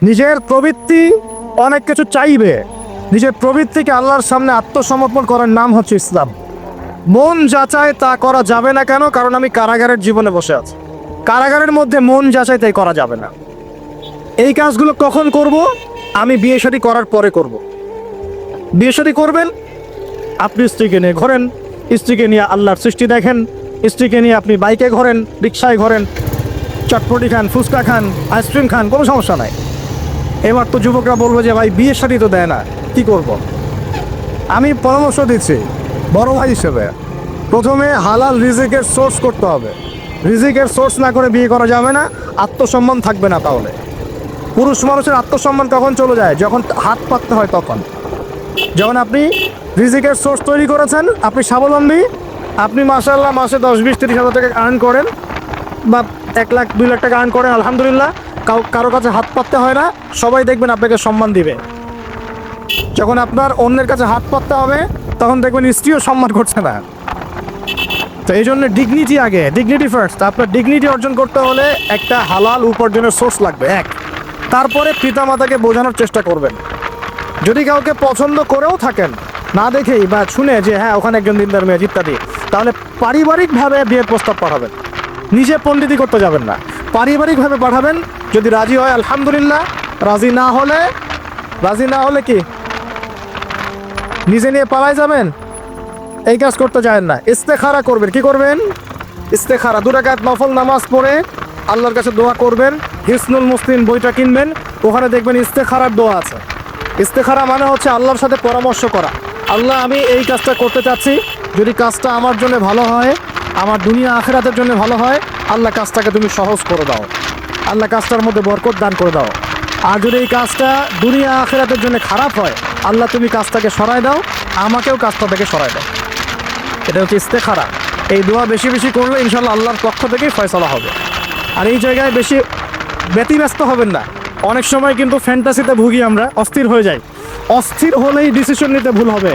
নিজের প্রবৃত্তি অনেক কিছু চাইবে, নিজের প্রবৃত্তিকে আল্লাহর সামনে আত্মসমর্পণ করার নাম হচ্ছে ইসলাম। মন যাচাই তা করা যাবে না কেন? কারণ আমি কারাগারের জীবনে বসে আছি। কারাগারের মধ্যে মন যাচাই তাই করা যাবে না। এই কাজগুলো কখন করব? আমি বিয়ে শাদী করার পরে করব। বিয়ে শাদী করবেন, আপনি স্ত্রীকে নিয়ে ঘোরেন, স্ত্রীকে নিয়ে আল্লাহর সৃষ্টি দেখেন, স্ত্রীকে নিয়ে আপনি বাইকে ঘোরেন, রিক্সায় ঘোরেন, চটপটি খান, ফুচকা খান, আইসক্রিম খান, কোনো সমস্যা নাই। এবার তো যুবকরা বলবো যে ভাই বিয়ে শাদী তো দেয় না, কি করব? আমি পরামর্শ দিচ্ছি বড় ভাই হিসেবে, প্রথমে হালাল রিজিকের সোর্স করতে হবে। রিজিকের সোর্স না করে বিয়ে করা যাবে না, আত্মসম্মান থাকবে না। তাহলে পুরুষ মানুষের আত্মসম্মান কখন চলে যায়? যখন হাত পাততে হয় তখন। যখন আপনি রিজিকের সোর্স তৈরি করেছেন, আপনি স্বাবলম্বী, আপনি মাশাআল্লাহ মাসে 10-20-30 হাজার টাকা আর্ন করেন, বা 1 লাখ 2 লাখ টাকা আর্ন করেন, আলহামদুলিল্লাহ, কারো কাছে হাত পাততে হয় না, সবাই দেখবেন আপনাকে সম্মান দিবে। যখন আপনার অন্যের কাছে হাত পাততে হবে, তখন দেখবেন স্ত্রীও সম্মান করছে না। তো এই জন্য ডিগনিটি আগে, ডিগনিটি ফার্স্ট। আপনার ডিগনিটি অর্জন করতে হলে একটা হালাল উপার্জনের সোর্স লাগবে, এক। তারপরে পিতামাতাকে বোঝানোর চেষ্টা করবেন। যদি কাউকে পছন্দ করেও থাকেন, না দেখেই বা শুনে যে হ্যাঁ ওখানে একজন দিনদার মেয়ে ইত্যাদি, তাহলে পারিবারিকভাবে বিয়ের প্রস্তাব পাঠাবেন, নিজে পণ্ডিতি করতে যাবেন না, পারিবারিকভাবে পাঠাবেন। যদি রাজি হয় আলহামদুলিল্লাহ, রাজি না হলে কি নিজে নিয়ে পালায় যাবেন? এই কাজ করতে যায় না। ইস্তেখারা করবেন। কি করবেন? ইস্তেখারা। 2 রাকাত নফল নামাজ পড়ে আল্লাহর কাছে দোয়া করবেন। হিসনুল মুসলিম বইটা কিনবেন, ওখানে দেখবেন ইস্তেখারার দোয়া আছে। ইস্তেখারা মানে হচ্ছে আল্লাহর সাথে পরামর্শ করা। আল্লাহ, আমি এই কাজটা করতে চাচ্ছি, যদি কাজটা আমার জন্য ভালো হয়, আমার দুনিয়া আখিরাতের জন্য ভালো হয়, আল্লাহ কাজটাকে তুমি সহজ করে দাও, আল্লাহ কাজটার মধ্যে বরকত দান করে দাও। আর যদি এই কাজটা দুনিয়া আখিরাতের জন্য খারাপ হয়, আল্লাহ তুমি কাজটাকে সরায় দাও, আমাকেও কাজটা থেকে সরায় দাও। এটা হচ্ছে ইস্তেখারা। এই দোয়া বেশি বেশি করলে ইনশাল্লাহ আল্লাহর পক্ষ থেকেই ফয়সালা হবে। আর এই জায়গায় বেশি ব্যতিব্যস্ত হবেন না। অনেক সময় কিন্তু ফ্যান্টাসিতে ভুগি আমরা, অস্থির হয়ে যাই। অস্থির হলেই ডিসিশন নিতে ভুল হবে,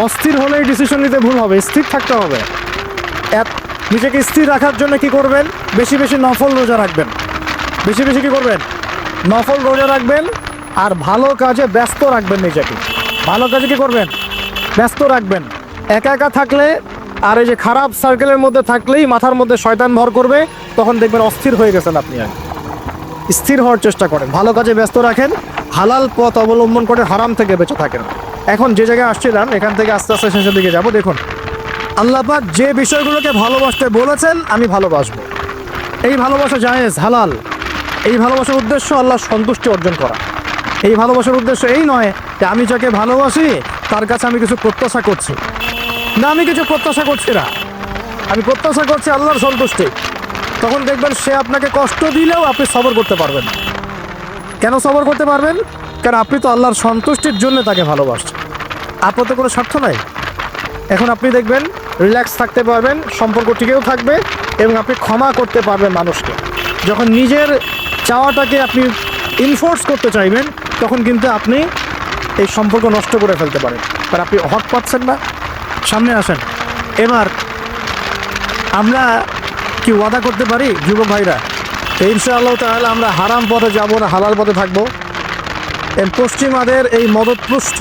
অস্থির হলেই ডিসিশন নিতে ভুল হবে। স্থির থাকতে হবে। নিজেকে স্থির রাখার জন্য কি করবেন? বেশি বেশি নফল রোজা রাখবেন। বেশি বেশি কি করবেন? নফল রোজা রাখবেন। আর ভালো কাজে ব্যস্ত রাখবেন নিজেকে। ভালো কাজে কি করবেন? ব্যস্ত রাখবেন। একা একা থাকলে আর এই যে খারাপ সার্কেলের মধ্যে থাকলেই মাথার মধ্যে শয়তান ভর করবে, তখন দেখবেন অস্থির হয়ে গেছেন আপনি। আর স্থির হওয়ার চেষ্টা করেন, ভালো কাজে ব্যস্ত রাখেন, হালাল পথ অবলম্বন করে হারাম থেকে বেঁচে থাকেন। এখন যে জায়গায় আসছিলাম, এখান থেকে আস্তে আস্তে শেষের দিকে যাব। দেখুন, আল্লাহ পাক যে বিষয়গুলোকে ভালোবাসতে বলেছেন, আমি ভালোবাসবো। এই ভালোবাসা জায়েজ, হালাল। এই ভালোবাসার উদ্দেশ্য আল্লাহ সন্তুষ্টি অর্জন করা। এই ভালোবাসার উদ্দেশ্য এই নয় যে আমি যাকে ভালোবাসি তার কাছে আমি কিছু প্রত্যাশা করছি। না, আমি কিছু প্রত্যাশা করছি না, আমি প্রত্যাশা করছি আল্লাহর সন্তুষ্টি। তখন দেখবেন সে আপনাকে কষ্ট দিলেও আপনি সবর করতে পারবেন। কেন সবর করতে পারবেন? কারণ আপনি তো আল্লাহর সন্তুষ্টির জন্য তাকে ভালোবাসছেন, আপনার তো কোনো স্বার্থ নাই। এখন আপনি দেখবেন রিল্যাক্স থাকতে পারবেন, সম্পর্ক টিকেও থাকবে, এবং আপনি ক্ষমা করতে পারবেন মানুষকে। যখন নিজের চাওয়াটাকে আপনি ইনফোর্স করতে চাইবেন, তখন কিন্তু আপনি এই সম্পর্ক নষ্ট করে ফেলতে পারেন। কারণ আপনি হক পাচ্ছেন না। সামনে আসেন। এবার আমরা কি ওয়াদা করতে পারি যুবক ভাইরা, ইনশাআল্লাহ তাআলা আমরা হারাম পথে যাব না, হালাল পথে থাকবো। পশ্চিমাদের এই মদতপুষ্ট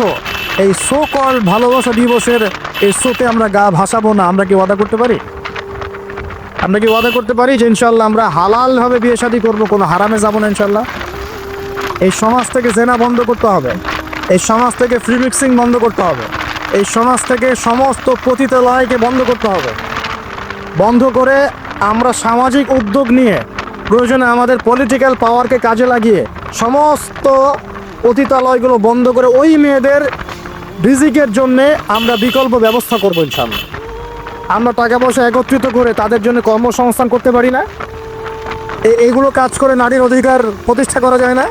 এই সো কল ভালোবাসা দিবসের এই শোতে আমরা গা ভাসাবো না। আমরা কি ওয়াদা করতে পারি? আমরা কি ওয়াদা করতে পারি যে ইনশাআল্লাহ আমরা হালালভাবে বিয়ে শাদী করবো, কোনো হারামে যাব না ইনশাআল্লাহ? এই সমাজ থেকে জেনা বন্ধ করতে হবে, এই সমাজ থেকে ফ্রি মিক্সিং বন্ধ করতে হবে, এই সমাজ থেকে সমস্ত পতিতালয়কে বন্ধ করতে হবে। বন্ধ করে আমরা সামাজিক উদ্যোগ নিয়ে, প্রয়োজনে আমাদের পলিটিক্যাল পাওয়ারকে কাজে লাগিয়ে সমস্ত পতিতালয়গুলো বন্ধ করে ওই মেয়েদের রিজিকের জন্যে আমরা বিকল্প ব্যবস্থা করবো ইনশাআল্লাহ। আমরা টাকা পয়সা একত্রিত করে তাদের জন্য কর্মসংস্থান করতে পারি না? এইগুলো কাজ করে নারীর অধিকার প্রতিষ্ঠা করা যায় না?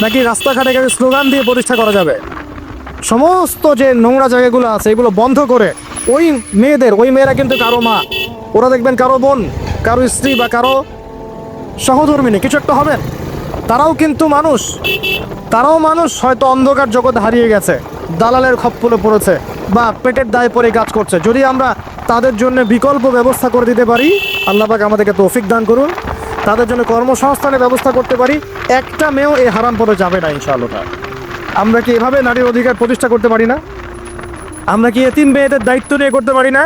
নাকি রাস্তাঘাটে গেলে স্লোগান দিয়ে প্রতিষ্ঠা করা যাবে? সমস্ত যে নোংরা জায়গাগুলো আছে এগুলো বন্ধ করে ওই মেয়েরা কিন্তু কারো মা, ওরা দেখবেন কারো বোন, কারো স্ত্রী বা কারো সহধর্মিনী কিছু একটা হবেন। তারাও কিন্তু মানুষ, তারাও মানুষ, হয়তো অন্ধকার জগৎ হারিয়ে গেছে, দালালের খপ্পরে পড়েছে বা পেটের দায়ে পড়ে কাজ করছে। যদি আমরা তাদের জন্য বিকল্প ব্যবস্থা করে দিতে পারি, আল্লাহ পাক আমাদেরকে তৌফিক দান করুন। তাদের জন্য কর্মসংস্থানের ব্যবস্থা করতে পারি, একটা মেয়েও এই হারাম পথে যাবে না ইনশাআল্লাহ। আমরা কি এভাবে নারীর অধিকার প্রতিষ্ঠা করতে পারি না? আমরা কি এতিম মেয়েদের দায়িত্ব নিয়ে করতে পারি না?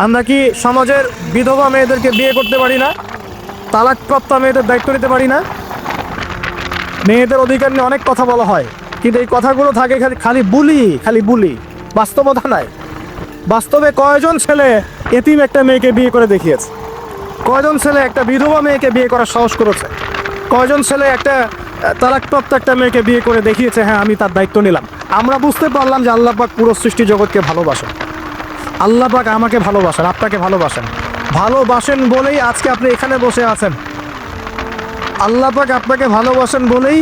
আমরা কি সমাজের বিধবা মেয়েদেরকে বিয়ে করতে পারি না? তালাকপ্রাপ্ত মেয়েদের দায়িত্ব নিতে পারি না? মেয়েদের অধিকার নিয়ে অনেক কথা বলা হয়, কিন্তু এই কথাগুলো থাকে খালি বুলি, বাস্তবতা নাই। বাস্তবে কয়জন ছেলে এতিম একটা মেয়েকে বিয়ে করে দেখিয়েছে? কয়জন ছেলে একটা বিধবা মেয়েকে বিয়ে করার সাহস করেছে? কয়জন ছেলে একটা তালাকপ্রাপ্ত একটা মেয়েকে বিয়ে করে দেখিয়েছে হ্যাঁ আমি তার দায়িত্ব নিলাম? আমরা বুঝতে পারলাম যে আল্লাহ পাক পুরো সৃষ্টি জগৎকে ভালোবাসেন। আল্লাহ পাক আমাকে ভালোবাসেন, আপনাকে ভালোবাসেন বলেই আজকে আপনি এখানে বসে আছেন। আল্লাহ পাক আপনাকে ভালোবাসেন বলেই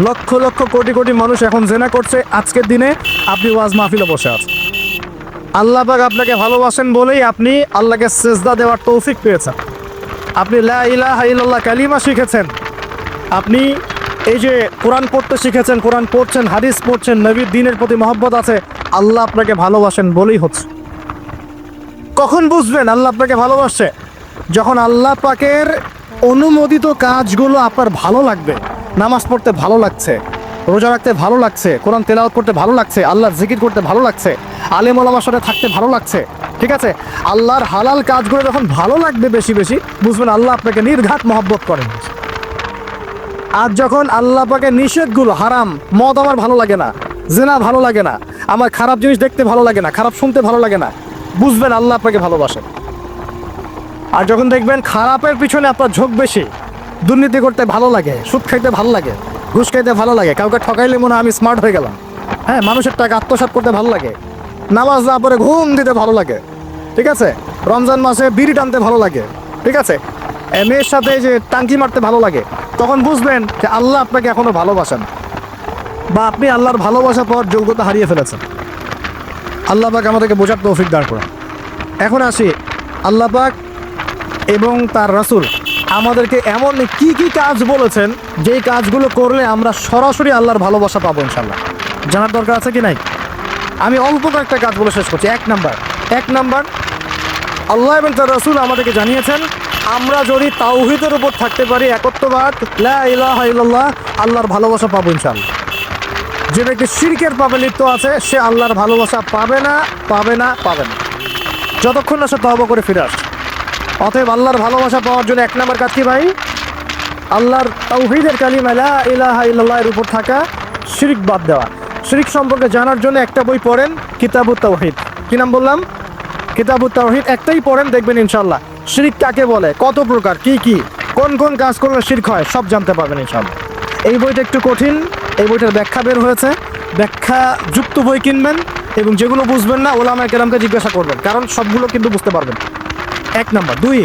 লক্ষ লক্ষ কোটি কোটি মানুষ এখন জেনা করছে, আজকের দিনে আপনি ওয়াজ মাহফিলে বসে আছেন। আল্লাহ পাক আপনাকে ভালোবাসেন বলেই আপনি আল্লাহকে সেজদা দেওয়ার তৌফিক পেয়েছেন। আপনি লা ইলাহা ইল্লাল্লাহ কালিমা শিখেছেন, আপনি এই যে কোরআন পড়তে শিখেছেন, কোরআন পড়ছেন, হাদিস পড়ছেন, নবীর দ্বীনের প্রতি মহব্বত আছে, আল্লাহ আপনাকে ভালোবাসেন বলেই হচ্ছে। কখন বুঝবেন আল্লাহ আপনাকে ভালোবাসছে? যখন আল্লাহ পাকের অনুমোদিত কাজগুলো আপনার ভালো লাগবে। নামাজ পড়তে ভালো লাগছে, রোজা রাখতে ভালো লাগছে, কোরআন তেলাওয়াত করতে ভালো লাগছে, আল্লাহর জিকির করতে ভালো লাগছে, আলেম ওলামার সাথে থাকতে ভালো লাগছে, ঠিক আছে? আল্লাহর হালাল কাজগুলো যখন ভালো লাগবে বেশি বেশি, বুঝবেন আল্লাহ আপনাকে নির্ঘাত মহব্বত করেন। আর যখন আল্লাহ পাকের নিষেধগুলো, হারাম, মদ আমার ভালো লাগে না, জেনা ভালো লাগে না, আমার খারাপ জিনিস দেখতে ভালো লাগে না, খারাপ শুনতে ভালো লাগে না, বুঝবেন আল্লাহ আপনাকে ভালোবাসেন। আর যখন দেখবেন খারাপের পিছনে আপনার ঝোঁক বেশি, দুর্নীতি করতে ভালো লাগে, সুদ খাইতে ভালো লাগে, ঘুষ খাইতে ভালো লাগে, কাউকে ঠকাইলে মনে হয় আমি স্মার্ট হয়ে গেলাম, হ্যাঁ, মানুষের টাকা আত্মসাৎ করতে ভালো লাগে, নামাজ না পড়ে ঘুম দিতে ভালো লাগে, ঠিক আছে, রমজান মাসে বিড়ি টানতে ভালো লাগে, ঠিক আছে, মেয়ের সাথে যে টাঙ্কি মারতে ভালো লাগে, তখন বুঝবেন যে আল্লাহ আপনাকে এখনো ভালোবাসেন বা আপনি আল্লাহর ভালোবাসা পাওয়ার যোগ্যতা হারিয়ে ফেলেছেন। আল্লাহ পাক আমাদেরকে বোঝার তৌফিক দান করুন। এখন আসি, আল্লাহ পাক এবং তার রাসূল আমাদেরকে এমন কি কি কাজ বলেছেন যেই কাজগুলো করলে আমরা সরাসরি আল্লাহর ভালোবাসা পাবো ইনশাল্লাহ। জানার দরকার আছে কি নাই? আমি অল্প কয়েকটা কাজ বলে শেষ করছি। এক নাম্বার, আল্লাহ এবং তার রাসূল আমাদেরকে জানিয়েছেন আমরা যদি তাওহীদের উপর থাকতে পারি, একত্ববাদ, লা ইলাহা ইল্লাল্লাহ, আল্লাহর ভালোবাসা পাবো ইনশাআল্লাহ। যে ব্যক্তি শিরকের পাপে লিপ্ত আছে সে আল্লাহর ভালোবাসা পাবে না, যতক্ষণ না সে তওবা করে ফিরে আসে। অতএব আল্লাহর ভালোবাসা পাওয়ার জন্য এক নাম্বার কাজ কি ভাই? আল্লাহর তাওহীদের কালিমা লা ইলাহা ইল্লাল্লাহ এর উপর থাকা, শিরক বাদ দেওয়া। শিরক সম্পর্কে জানার জন্য একটা বই পড়েন, কিতাবুত তাওহীদ। কি নাম বললাম? কিতাবুত তাওহীদ। একটাই পড়েন, দেখবেন ইনশাআল্লাহ শিরক কাকে বলে, কত প্রকার, কি কোন কোন কাজ করলে শিরক হয় সব জানতে পারবেন ইনশাআল্লাহ। এই বইটা একটু কঠিন, এই বইটার ব্যাখ্যা বের হয়েছে, ব্যাখ্যা যুক্ত বই কিনবেন এবং যেগুলো বুঝবেন না ওলামায়ে কেরামকে জিজ্ঞাসা করবেন, কারণ সবগুলো কিন্তু বুঝতে পারবেন। এক নাম্বার। দুই,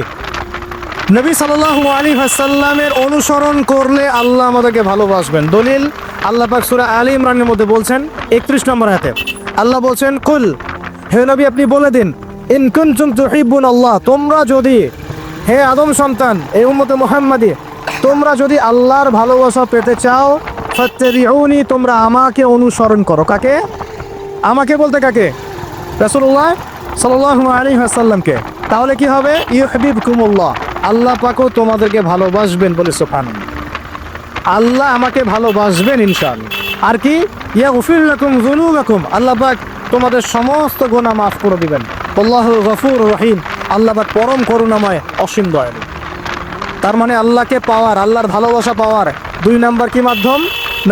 নবী সাল্লাল্লাহু আলাইহি ওয়াসাল্লামের অনুসরণ করলে আল্লাহ আমাদেরকে ভালোবাসবেন। দলিল, আল্লাহ পাক সূরা আলী ইমরানের মধ্যে বলছেন 31 নম্বর আয়াতে আল্লাহ বলছেন, কুল, হে নবী আপনি বলে দিন, ইন কুনতুম তুহিব্বুনাল্লাহ, তোমরা যদি, হে আদম সন্তান, এই উম্মতে মুহাম্মাদি, তোমরা যদি আল্লাহর ভালোবাসা পেতে চাও, ফাত্তাবিউনি, তোমরা আমাকে অনুসরণ করো। কাকে? আমাকে বলতে কাকে? রাসূলুল্লাহ সাল্লাল্লাহু আলাইহি ওয়াসাল্লামকে। তাহলে কি হবে? ইউহিব্বুকুমুল্লাহ, আল্লাহ পাকও তোমাদেরকে ভালোবাসবেন বলে সুবহানাল্লাহ। আল্লাহ আমাকে ভালোবাসবেন ইনশাআল্লাহ। আর কি? ইয়াগফির লাকুম যুনুবাকুম, আল্লাহ পাক তোমাদের সমস্ত গুনাহ মাফ করে দিবেন। আল্লাহু গফুরুর রহিম, আল্লাহ পাক পরম করুণাময়, অসীম দয়ালু। তার মানে আল্লাহকে পাওয়ার, আল্লাহর ভালোবাসা পাওয়ার দুই নাম্বার কি মাধ্যম?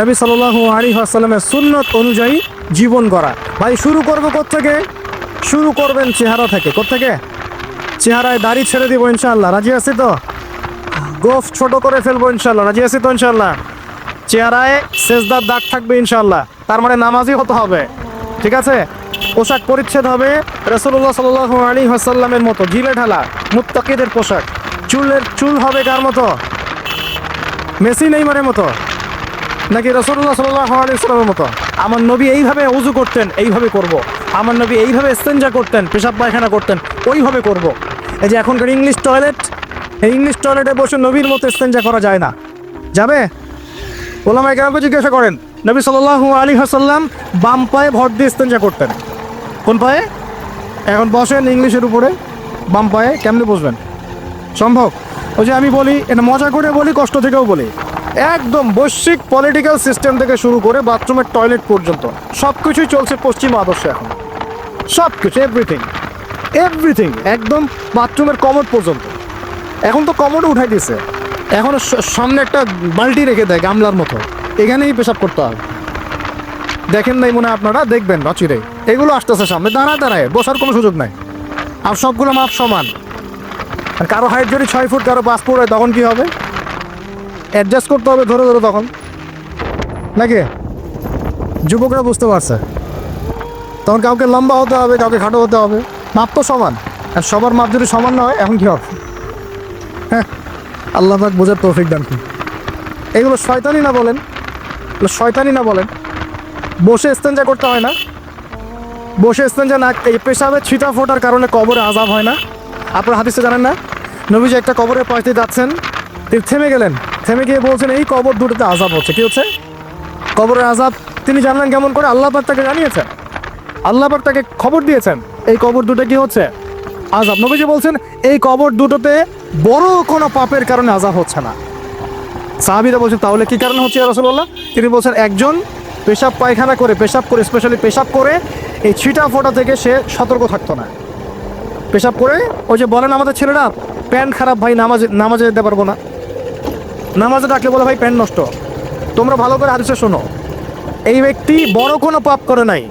নবী সাল্লাল্লাহু আলাইহি ওয়াসাল্লামের সুন্নত অনুযায়ী জীবন করা। ভাই শুরু করবো কোত্থেকে? শুরু করবেন চেহারা থেকে। কোত্থেকে? চেহারায় দাড়ি ছেড়ে দিব ইনশাআল্লাহ, রাজি আছি তো? গোফ ছোট করে ফেলবো ইনশাআল্লাহ, রাজি আছি তো ইনশাআল্লাহ? চেহারায় সেজদার দাগ থাকবে ইনশাআল্লাহ, তার মানে নামাজি হতে হবে, ঠিক আছে? পোশাক পরিচ্ছেদ হবে রাসূলুল্লাহ সাল্লাল্লাহু আলাইহি ওয়াসাল্লামের মতো, জিলে ঢালা মুত্তাকিদের পোশাক। চুল হবে কার মতো? মেসি নেইমারের মতো নাকি রাসূলুল্লাহ সাল্লাল্লাহু আলাইহি ওয়াসাল্লামের মতো? আমার নবী এইভাবে ওযু করতেন, এইভাবে করব। আমার নবী এইভাবে ইস্তেনজা করতেন, পেশাব পায়খানা করতেন, ওইভাবে করব। এই যে এখনকার ইংলিশ টয়লেট, এই ইংলিশ টয়লেটে বসে নবীর মতো ইস্তেনজা করা যায় না। যাবে? ওলামায়ে কেরামকে জিজ্ঞাসা করেন, নবী সাল্লাল্লাহু আলাইহি ওয়াসাল্লাম বাম পায়ে ভর দিয়ে ইস্তেনজা করতেন। কোন পায়ে? এখন বসেন ইংলিশের উপরে, বাম পায়ে কেমনে বসবেন? সম্ভব? ওই যে আমি বলি, এটা মজা করে বলি, কষ্ট থেকেও বলি, একদম বৈশ্বিক পলিটিক্যাল সিস্টেম থেকে শুরু করে বাথরুমের টয়লেট পর্যন্ত সব কিছুই চলছে পশ্চিম আদর্শে এখন। সব কিছু, এভরিথিং এভরিথিং, একদম বাথরুমের কমোড পর্যন্ত। এখন তো কমোডও উঠাই দিয়েছে, এখন সামনে একটা বালতি রেখে দেয় গামলার মতো, এখানেই পেশাব করতে হবে। দেখেন নাই মনে হয় আপনারা, দেখবেন অচিরে এগুলো আসতেছে সামনে, দাঁড়ায় দাঁড়ায় বসার কোনো সুযোগ নাই। আর সবগুলো মাপ সমান। আর কারো হাইট যদি 6 ফুট, কারো 5 ফুট হয়, তখন কি হবে? অ্যাডজাস্ট করতে হবে ধরে ধরে তখন, নাকি? যুবকরা বুঝতে পারছে, তখন কাউকে লম্বা হতে হবে, কাউকে খাটো হতে হবে, মাপ তো সমান। আর সবার মাপ যদি সমান না হয়, এখন কি হবে? হ্যাঁ, আল্লাহ পাক বোঝার তৌফিক দান করুন। এগুলো শয়তানি না বলেন? এগুলো শয়তানি না বলেন? বসে ইস্তেঞ্জা করতে হয় না? বসে ইস্তেঞ্জা না, এই পেশাবের ছিটা ফোটার কারণে কবরে আযাব হয় না? আপনার হাদিসে জানেন না, নবীজি একটা কবরের পাশ দিয়ে যাচ্ছেন, তিনি থেমে গেলেন, থেমে গিয়ে বলছেন এই কবর দুটোতে আযাব হচ্ছে। কি হচ্ছে? কবরের আযাব। তিনি জানলেন কেমন করে? আল্লাহ পাক তাকে জানিয়েছেন, আল্লাহ পাক তাকে খবর দিয়েছেন এই কবর দুটো কি হচ্ছে? আযাব। নবীজি বলছেন এই কবর দুটোতে বড় কোনো পাপের কারণে আযাব হচ্ছে না। সাহাবীরা বলছেন তাহলে কি কারণে হচ্ছে ইয়া রাসূলুল্লাহ? তিনি বলছেন একজন পেশাব পায়খানা করে, পেশাব করে, স্পেশালি পেশাব করে এই ছিটা ফোটা থেকে সে সতর্ক থাকতো না। পেশাব করে, ওই যে বলেন আমাদের ছেলেরা, প্যান্ট খারাপ ভাই, নামাজে যেতে পারবো না, নামাজে ডাকলে বলে ভাই প্যান্ট নষ্ট। তোমরা ভালো করে হাদিসে শোনো, এই ব্যক্তি বড় কোনো পাপ করে নাই,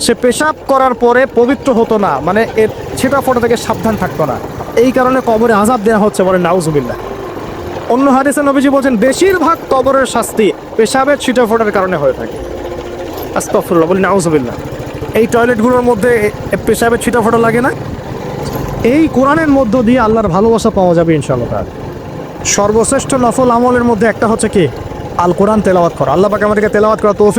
সে পেশাব করার পরে পবিত্র হতো না, মানে এর ছিটা ফোটা থেকে সাবধান থাকতো না, এই কারণে কবরে আযাব দেওয়া হচ্ছে, বলে নাউজুবিল্লাহ। অন্য হাদিসে নবীজি বলছেন বেশিরভাগ কবরের শাস্তি পেশাবের ছিটা ফোটার কারণে হয়ে থাকে। আস্তাগফিরুল্লাহ, বলি নাউজুবিল্লাহ। এই টয়লেটগুলোর মধ্যে পেশাবের ছিটা ফোটা লাগে না? এই কোরআনের মধ্য দিয়ে আল্লাহর ভালোবাসা পাওয়া যাবে ইনশাআল্লাহ। সর্বশ্রেষ্ঠ নফল আমলের মধ্যে একটা হচ্ছে কি? আল কোরআন তেলাওয়াত করা। আল্লাহ পাক আমাদেরকে তেলাওয়াত করা তৌফিক